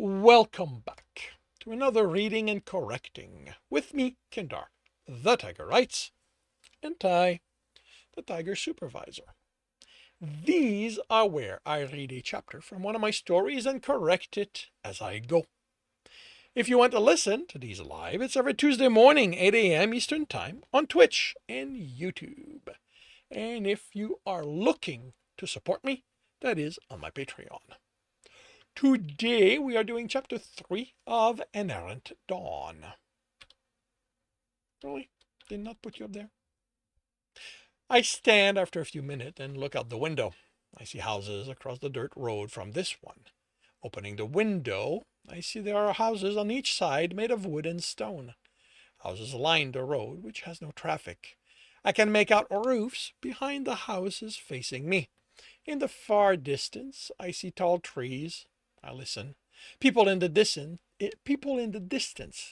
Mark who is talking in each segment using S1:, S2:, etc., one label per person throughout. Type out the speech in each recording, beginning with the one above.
S1: Welcome back to another reading and correcting with me, Kindar, the Tiger Writes, and Ty, the Tiger Supervisor. These are where I read a chapter from one of my stories and correct it as I go. If you want to listen to these live, it's every Tuesday morning, 8 a.m. Eastern Time on Twitch and YouTube. And if you are looking to support me, that is on my Patreon. Today we are doing chapter 3 of An Errant Dawn. Really? Did not put you up there? I stand after a few minutes and look out the window. I see houses across the dirt road from this one. Opening the window, I see there are houses on each side made of wood and stone. Houses line the road, which has no traffic. I can make out roofs behind the houses facing me. In the far distance, I see tall trees. I listen. People in the distance.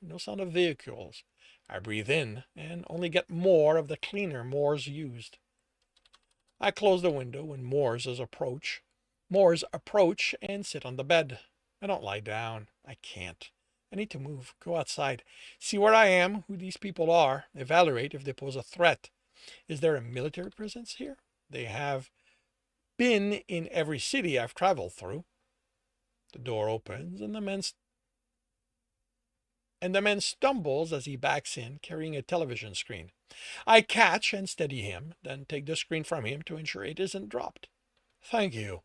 S1: No sound of vehicles. I breathe in and only get more of the cleaner Moors used. I close the window when Moors approach and sit on the bed. I don't lie down. I can't. I need to move. Go outside. See where I am, who these people are. Evaluate if they pose a threat. Is there a military presence here? They have been in every city I've traveled through. The door opens and the man stumbles as he backs in, carrying a television screen. I catch and steady him, then take the screen from him to ensure it isn't dropped. Thank you.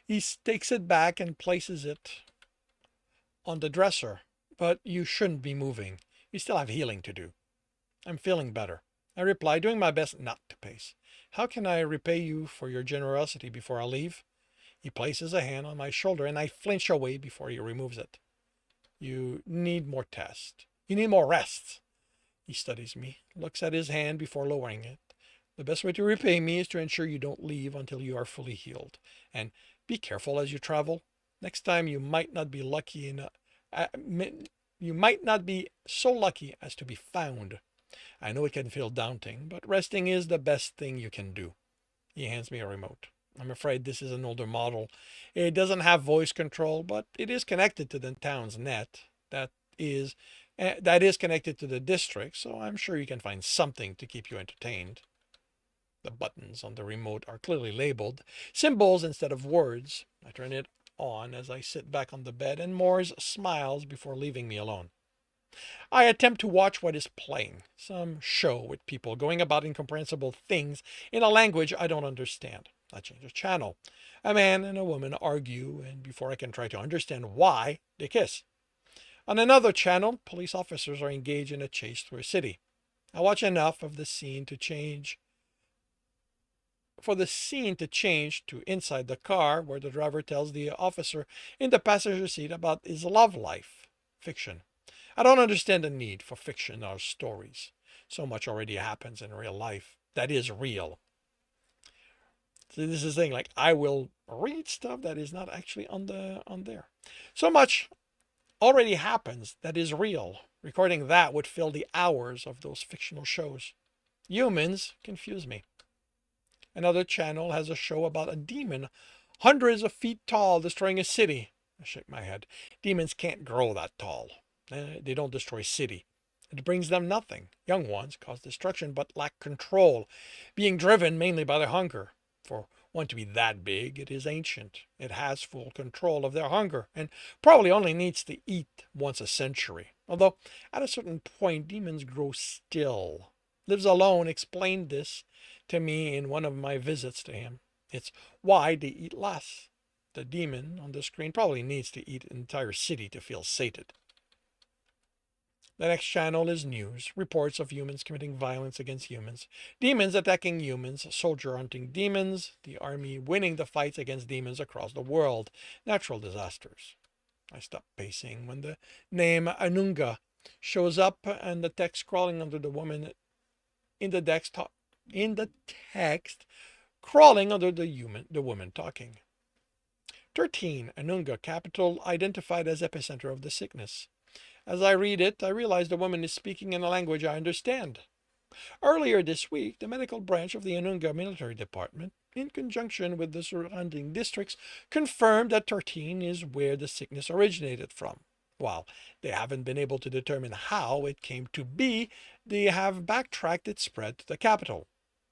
S1: He takes it back and places it on the dresser. But you shouldn't be moving. You still have healing to do. I'm feeling better. I reply, doing my best not to pace. How can I repay you for your generosity before I leave? He places a hand on my shoulder and I flinch away before he removes it. You need more test. You need more rest. He studies me, looks at his hand before lowering it. The best way to repay me is to ensure you don't leave until you are fully healed. And be careful as you travel. Next time you might not be so lucky as to be found. I know it can feel daunting, but resting is the best thing you can do. He hands me a remote. I'm afraid this is an older model. It doesn't have voice control, but it is connected to the town's net. That is connected to the district, so I'm sure you can find something to keep you entertained. The buttons on the remote are clearly labeled, symbols instead of words. I turn it on as I sit back on the bed, and Moores smiles before leaving me alone. I attempt to watch what is playing, some show with people going about incomprehensible things in a language I don't understand. I change the channel. A man and a woman argue, and before I can try to understand why, they kiss. On another channel, police officers are engaged in a chase through a city. I watch enough of the scene to change to inside the car, where the driver tells the officer in the passenger seat about his love life. Fiction. I don't understand the need for fiction or stories. So much already happens in real life that is real. So this is the thing, like I will read stuff that is not actually on there. So much already happens that is real. Recording that would fill the hours of those fictional shows. Humans confuse me. Another channel has a show about a demon hundreds of feet tall destroying a city. I shake my head. Demons can't grow that tall. They don't destroy city. It brings them nothing. Young ones cause destruction but lack control, being driven mainly by their hunger. For one to be that big, it is ancient. It has full control of their hunger and probably only needs to eat once a century. Although at a certain point, demons grow still. Lives Alone explained this to me in one of my visits to him. It's why they eat less. The demon on the screen probably needs to eat an entire city to feel sated. The next channel is news, reports of humans committing violence against humans, demons attacking humans, soldier hunting demons, the army winning the fights against demons across the world, natural disasters. I stop pacing when the name Anunga shows up and the text crawling under the woman in the text crawling under the woman talking. 13, Anunga, capital identified as epicenter of the sickness. As I read it, I realize the woman is speaking in a language I understand. Earlier this week, the medical branch of the Anunga military department in conjunction with the surrounding districts, confirmed that 13 is where the sickness originated from. While they haven't been able to determine how it came to be, they have backtracked its spread to the capital.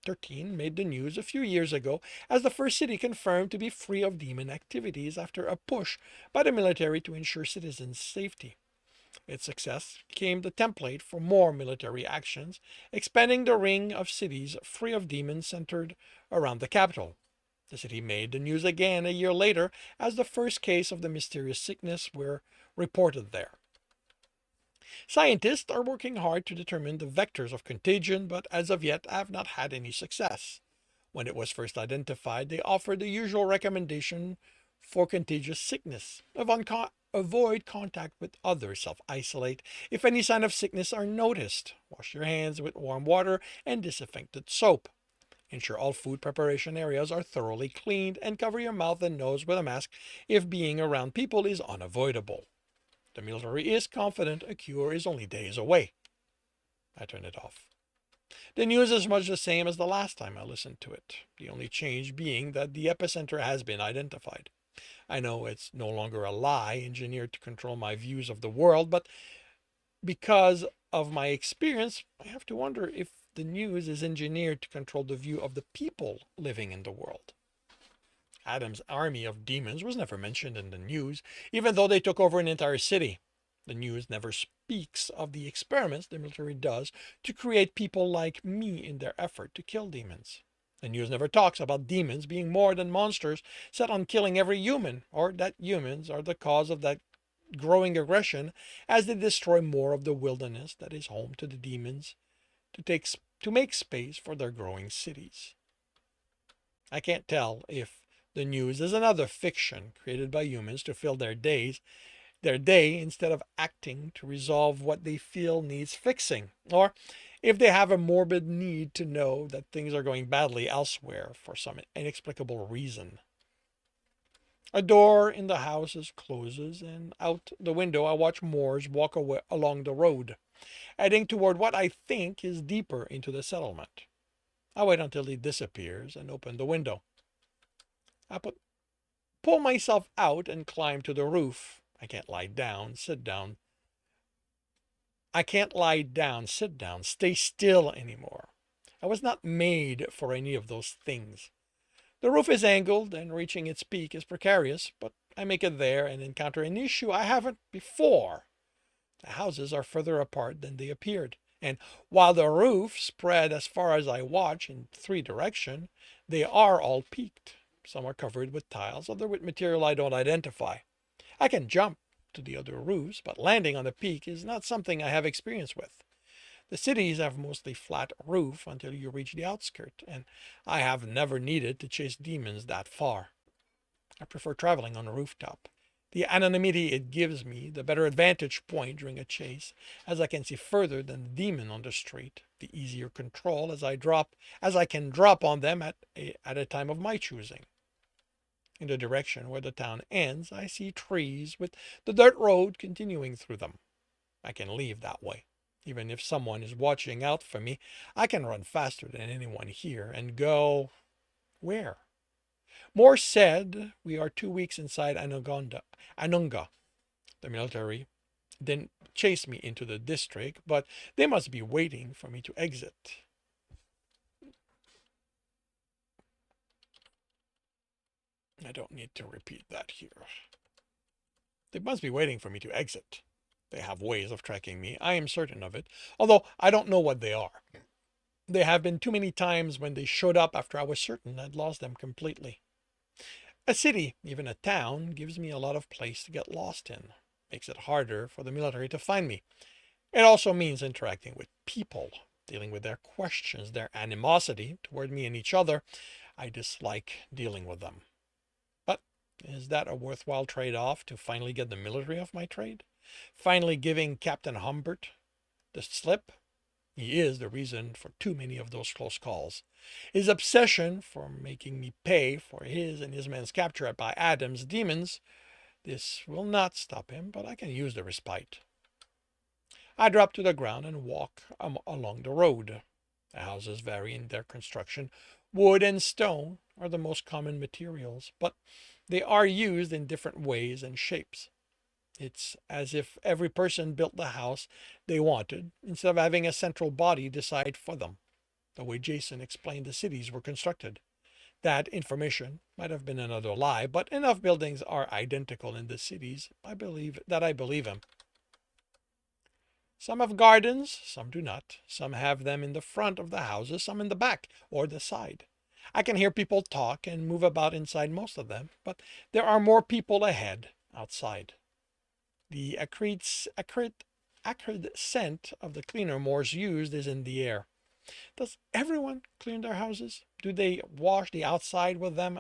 S1: 13 made the news a few years ago as the first city confirmed to be free of demon activities after a push by the military to ensure citizens' safety. Its success became the template for more military actions, expanding the ring of cities free of demons centered around the capital. The city made the news again a year later as the first case of the mysterious sickness were reported there. Scientists are working hard to determine the vectors of contagion, but as of yet have not had any success. When it was first identified, they offered the usual recommendation for contagious sickness: avoid contact with others, self-isolate. If any sign of sickness are noticed, wash your hands with warm water and disinfected soap. Ensure all food preparation areas are thoroughly cleaned and cover your mouth and nose with a mask if being around people is unavoidable. The military is confident a cure is only days away. I turn it off. The news is much the same as the last time I listened to it, the only change being that the epicenter has been identified. I know it's no longer a lie engineered to control my views of the world, but because of my experience, I have to wonder if the news is engineered to control the view of the people living in the world. Adam's army of demons was never mentioned in the news, even though they took over an entire city. The news never speaks of the experiments the military does to create people like me in their effort to kill demons. The news never talks about demons being more than monsters set on killing every human, or that humans are the cause of that growing aggression as they destroy more of the wilderness that is home to the demons to make space for their growing cities. I can't tell if the news is another fiction created by humans to fill their day instead of acting to resolve what they feel needs fixing, or if they have a morbid need to know that things are going badly elsewhere for some inexplicable reason. A door in the house closes, and out the window I watch Moors walk away along the road, heading toward what I think is deeper into the settlement. I wait until he disappears and open the window. I pull myself out and climb to the roof. I can't lie down, sit down. I can't lie down, sit down, stay still anymore. I was not made for any of those things. The roof is angled and reaching its peak is precarious, but I make it there and encounter an issue I haven't before. The houses are further apart than they appeared, and while the roof spread as far as I watch in three directions, they are all peaked. Some are covered with tiles, others with material I don't identify. I can jump to the other roofs, but landing on the peak is not something I have experience with. The cities have mostly flat roof until you reach the outskirts, and I have never needed to chase demons that far. I prefer traveling on a rooftop. The anonymity it gives me the better advantage point during a chase, as I can see further than the demon on the street, the easier control as I can drop on them at a time of my choosing. In the direction where the town ends, I see trees with the dirt road continuing through them. I can leave that way. Even if someone is watching out for me, I can run faster than anyone here and go where? Moore said we are 2 weeks inside Anunga. The military didn't chase me into the district, but they must be waiting for me to exit. I don't need to repeat that here. They must be waiting for me to exit. They have ways of tracking me, I am certain of it, although I don't know what they are. There have been too many times when they showed up after I was certain I'd lost them completely. A city, even a town, gives me a lot of place to get lost in. Makes it harder for the military to find me. It also means interacting with people, dealing with their questions, their animosity toward me and each other. I dislike dealing with them. But is that a worthwhile trade-off to finally get the military off my trade? Finally giving Captain Humbert the slip? He is the reason for too many of those close calls. His obsession for making me pay for his and his men's capture by Adam's demons, this will not stop him, but I can use the respite. I drop to the ground and walk along the road. The houses vary in their construction, Wood and stone are the most common materials, but they are used in different ways and shapes. It's as if every person built the house they wanted instead of having a central body decide for them, the way Jason explained the cities were constructed. That information might have been another lie, but enough buildings are identical in the cities, I believe him. Some have gardens, some do not. Some have them in the front of the houses, some in the back or the side. I can hear people talk and move about inside most of them, but there are more people ahead outside. The acrid scent of the cleaner Morse used is in the air. Does everyone clean their houses? Do they wash the outside of them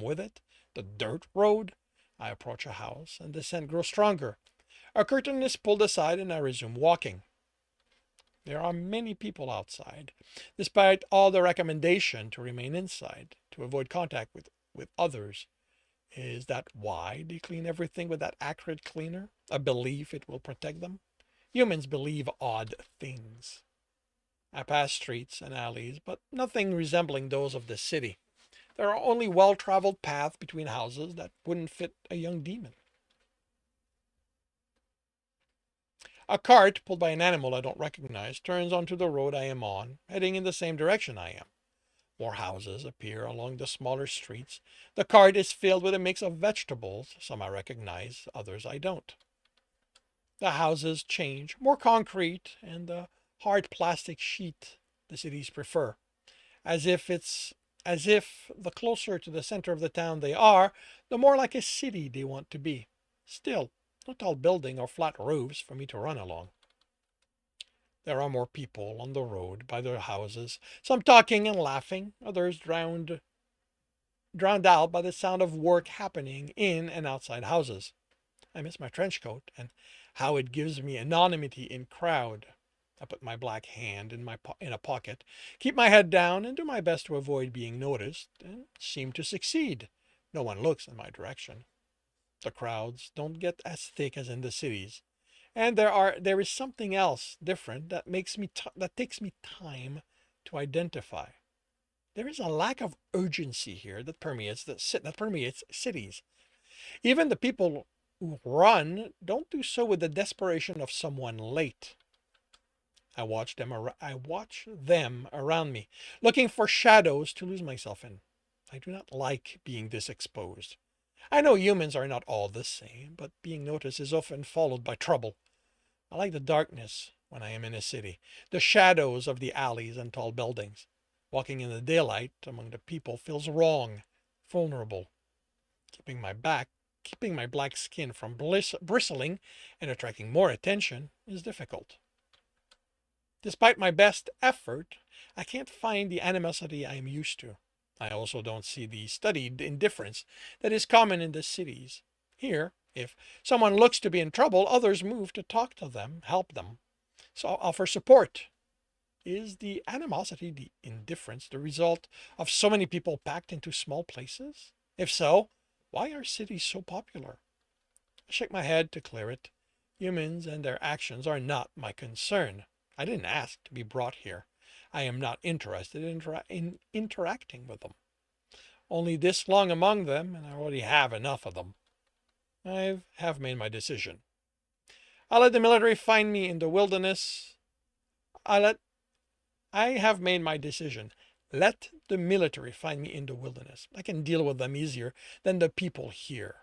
S1: with it? The dirt road? I approach a house and the scent grows stronger. A curtain is pulled aside and I resume walking. There are many people outside, despite all the recommendation to remain inside, to avoid contact with others. Is that why they clean everything with that acrid cleaner? A belief it will protect them? Humans believe odd things. I pass streets and alleys, but nothing resembling those of the city. There are only well-traveled paths between houses that wouldn't fit a young demon. A cart pulled by an animal I don't recognize turns onto the road I am on, heading in the same direction I am. More houses appear along the smaller streets. The cart is filled with a mix of vegetables, some I recognize, others I don't. The houses change, more concrete, and the hard plastic sheet the cities prefer. As if the closer to the center of the town they are, the more like a city they want to be. Still, no tall building or flat roofs for me to run along. There are more people on the road by their houses, some talking and laughing, others drowned out by the sound of work happening in and outside houses. I miss my trench coat and how it gives me anonymity in crowd. I put my black hand in a pocket, keep my head down, and do my best to avoid being noticed, and seem to succeed. No one looks in my direction. The crowds don't get as thick as in the cities, and there is something else different that takes me time to identify. There is a lack of urgency here that permeates cities. Even the people who run don't do so with the desperation of someone late. I watch them around me, looking for shadows to lose myself in. I do not like being this exposed. I know humans are not all the same, but being noticed is often followed by trouble. I like the darkness when I am in a city, the shadows of the alleys and tall buildings. Walking in the daylight among the people feels wrong, vulnerable. Keeping my back, keeping my black skin from bristling and attracting more attention is difficult. Despite my best effort, I can't find the animosity I am used to. I also don't see the studied indifference that is common in the cities. Here, if someone looks to be in trouble, others move to talk to them, help them, so offer support. Is the animosity, the indifference, the result of so many people packed into small places? If so, why are cities so popular? I shake my head to clear it. Humans and their actions are not my concern. I didn't ask to be brought here. I am not interested in interacting with them. Only this long among them, and I already have enough of them. I have made my decision. I'll let the military find me in the wilderness. I have made my decision. Let the military find me in the wilderness. I can deal with them easier than the people here.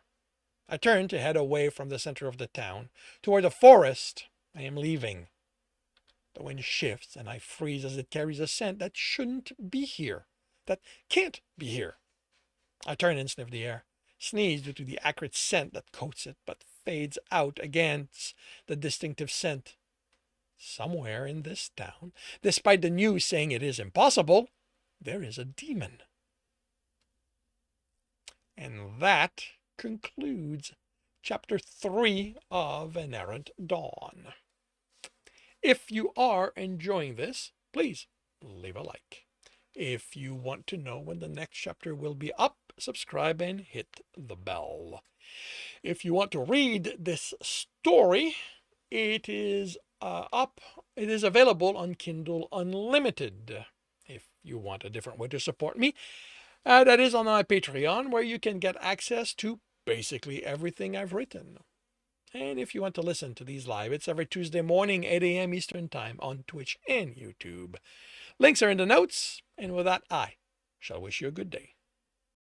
S1: I turn to head away from the center of the town, toward the forest I am leaving. The wind shifts and I freeze as it carries a scent that shouldn't be here, that can't be here. I turn and sniff the air, sneeze due to the acrid scent that coats it, but fades out against the distinctive scent. Somewhere in this town, despite the news saying it is impossible, there is a demon. And that concludes chapter 3 of An Errant Dawn. If you are enjoying this, please leave a like. If you want to know when the next chapter will be up, subscribe and hit the bell. If you want to read this story, it is available on Kindle Unlimited. If you want a different way to support me, that is on my Patreon, where you can get access to basically everything I've written. And if you want to listen to these live, it's every Tuesday morning, 8 a.m. Eastern Time on Twitch and YouTube. Links are in the notes. And with that, I shall wish you a good day.